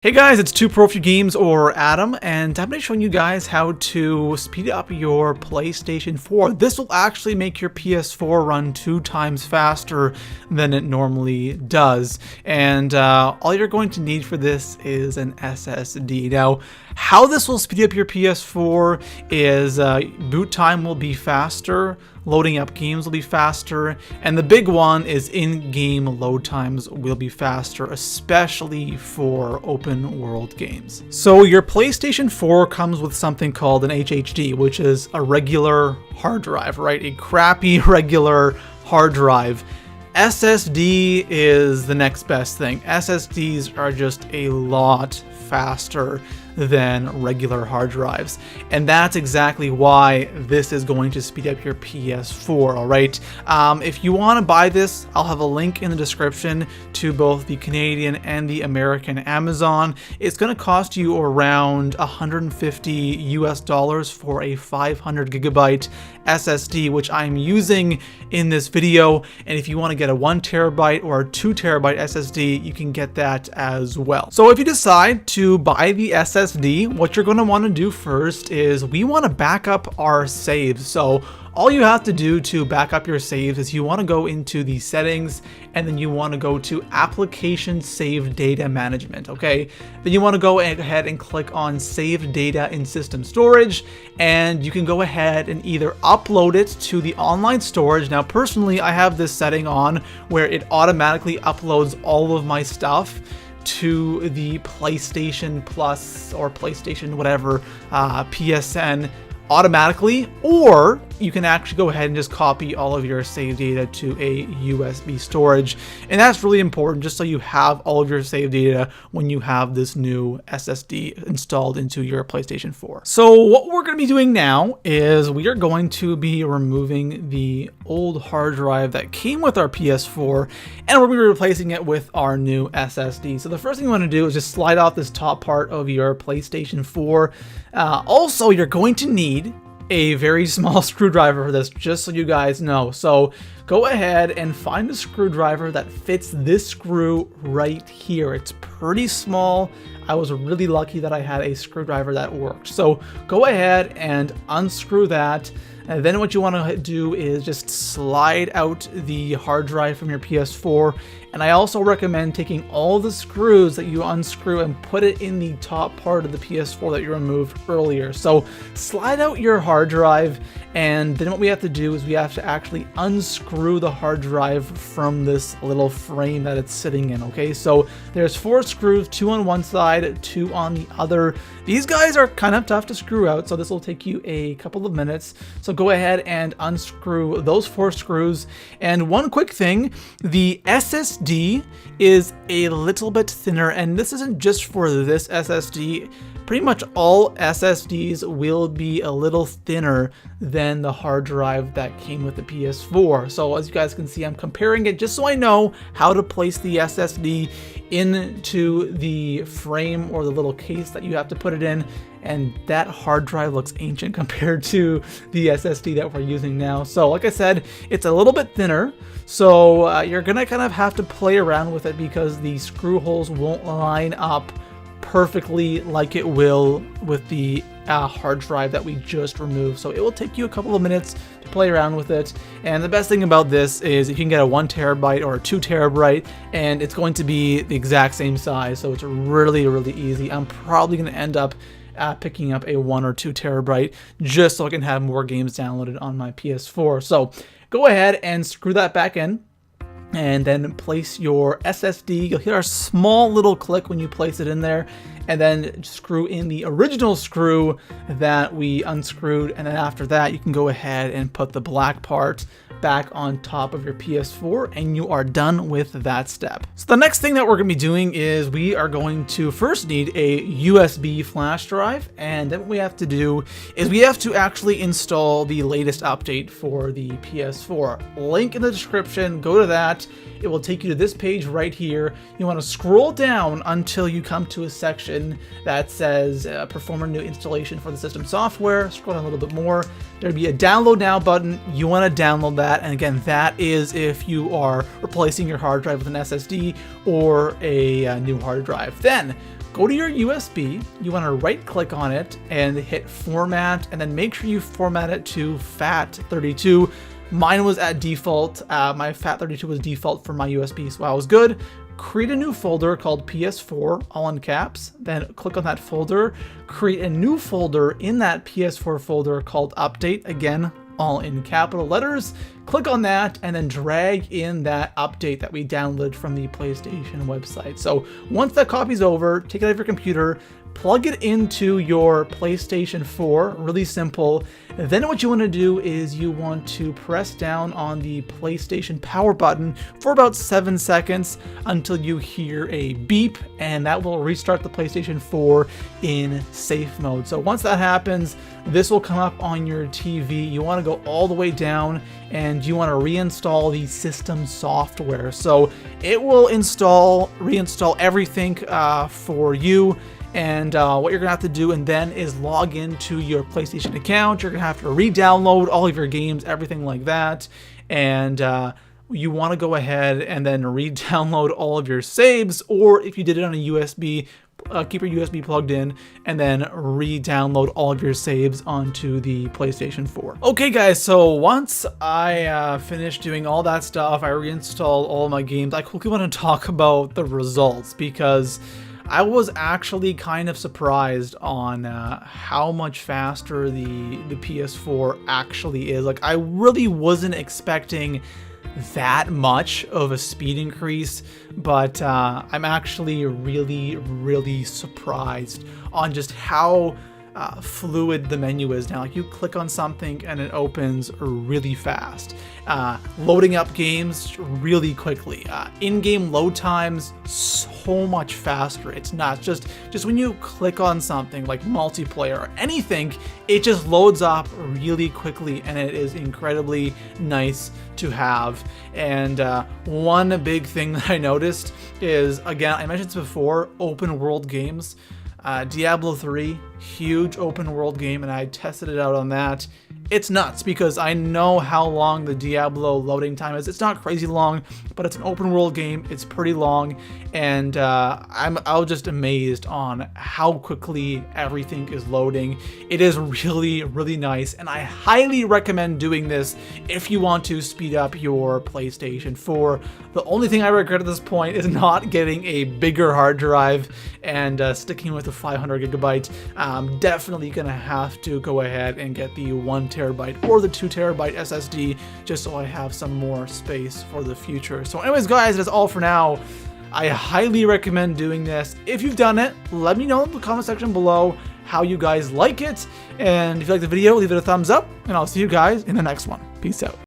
Hey guys, it's 2Pro Games or Adam, and I'm going to be showing you guys how to speed up your PlayStation 4. This will actually make your PS4 run 2 times faster than it normally does, and all you're going to need for this is an SSD. Now, how this will speed up your PS4 is boot time will be faster, loading up games will be faster, and the big one is in-game load times will be faster, especially for open world games. So your PlayStation 4 comes with something called an HDD, which is a regular hard drive, right? A crappy regular hard drive. SSD is the next best thing. SSDs are just a lot faster than regular hard drives, and that's exactly why this is going to speed up your PS4. all right, if you want to buy this, I'll have a link in the description to both the Canadian and the American Amazon. It's going to cost you around $150 for a 500 gigabyte SSD, which I'm using in this video, and if you want to get a 1 terabyte or a 2 terabyte SSD, you can get that as well. So if you decide to buy the SSD, what you're going to want to do first is we want to back up our saves. So all you have to do to back up your saves is you want to go into the settings, and then you want to go to application save data management. Okay, then you want to go ahead and click on save data in system storage, and you can go ahead and either upload it to the online storage. Now personally, I have this setting on where it automatically uploads all of my stuff to the PlayStation Plus or PlayStation whatever PSN automatically, or you can actually go ahead and just copy all of your save data to a USB storage, and that's really important just so you have all of your save data when you have this new SSD installed into your PlayStation 4. So what we're going to be doing now is we are going to be removing the old hard drive that came with our PS4, and we're going to be replacing it with our new SSD. So the first thing you want to do is just slide off this top part of your PlayStation 4. Also, you're going to need a very small screwdriver for this, just so you guys know. So go ahead and find a screwdriver that fits this screw right here. It's pretty small. I was really lucky that I had a screwdriver that worked. So go ahead and unscrew that. And then what you want to do is just slide out the hard drive from your PS4. And I also recommend taking all the screws that you unscrew and put it in the top part of the PS4 that you removed earlier. So slide out your hard drive, and then what we have to do is we have to actually unscrew the hard drive from this little frame that it's sitting in. Okay, so there's 4 screws, 2 on one side, 2 on the other. These guys are kind of tough to screw out, so this will take you a couple of minutes. So go ahead and unscrew those 4 screws. And one quick thing, the SSD is a little bit thinner, and this isn't just for this SSD. Pretty much all SSDs will be a little thinner than the hard drive that came with the PS4. So as you guys can see, I'm comparing it just so I know how to place the SSD into the frame or the little case that you have to put it in. And that hard drive looks ancient compared to the SSD that we're using now. So like I said, it's a little bit thinner. So you're gonna kind of have to play around with it because the screw holes won't line up perfectly like it will with the hard drive that we just removed. So it will take you a couple of minutes to play around with it. And the best thing about this is you can get a 1 terabyte or a 2 terabyte, and it's going to be the exact same size. So it's really, really easy. I'm probably going to end up picking up a 1 or 2 terabyte just so I can have more games downloaded on my PS4. So go ahead and screw that back in, and then place your SSD. You'll hear a small little click when you place it in there, and then screw in the original screw that we unscrewed, and then after that you can go ahead and put the black part back on top of your PS4, and you are done with that step. So the next thing that we're going to be doing is we are going to first need a USB flash drive, and then what we have to do is we have to actually install the latest update for the PS4. Link in the description, go to that. It will take you to this page right here. You want to scroll down until you come to a section that says perform a new installation for the system software. Scroll down a little bit more. There'll be a download now button. You want to download that, and again, that is if you are replacing your hard drive with an SSD or a new hard drive. Then go to your USB, you want to right click on it and hit format, and then make sure you format it to FAT32. Mine was at default. My FAT32 was default for my USB, so I was good. Create a new folder called PS4, all in caps, then click on that folder, create a new folder in that PS4 folder called update, again, all in capital letters. Click on that and then drag in that update that we downloaded from the PlayStation website. So once that copy's over, take it out of your computer, plug it into your PlayStation 4, really simple. Then what you want to do is you want to press down on the PlayStation power button for about 7 seconds until you hear a beep, and that will restart the PlayStation 4 in safe mode. So once that happens, this will come up on your TV. You want to go all the way down and you want to reinstall the system software. So it will reinstall everything for you. And what you're gonna have to do and then is log into your PlayStation account. You're gonna have to re-download all of your games, everything like that. And you wanna go ahead and then re-download all of your saves, or if you did it on a USB, keep your USB plugged in and then re-download all of your saves onto the PlayStation 4. Okay guys, so once I finished doing all that stuff, I reinstalled all my games, I quickly want to talk about the results, because I was actually kind of surprised on how much faster the PS4 actually is. Like, I really wasn't expecting that much of a speed increase, but I'm actually really surprised on just how fluid the menu is now. Like, you click on something and it opens really fast. Loading up games really quickly. In-game load times so much faster. It's not just when you click on something like multiplayer or anything, it just loads up really quickly, and it is incredibly nice to have. And one big thing that I noticed is, again, I mentioned this before, open world games. Diablo 3, huge open world game, and I tested it out on that. It's nuts because I know how long the Diablo loading time is. It's not crazy long, but it's an open world game. It's pretty long, and I was just amazed on how quickly everything is loading. It is really nice, and I highly recommend doing this if you want to speed up your PlayStation 4. The only thing I regret at this point is not getting a bigger hard drive and sticking with the 500 gigabyte. I'm definitely gonna have to go ahead and get the 1 terabyte or the 2 terabyte SSD just so I have some more space for the future. So anyways guys, that's all for now. I highly recommend doing this. If you've done it, let me know in the comment section below how you guys like it, and if you like the video, leave it a thumbs up, and I'll see you guys in the next one. Peace out.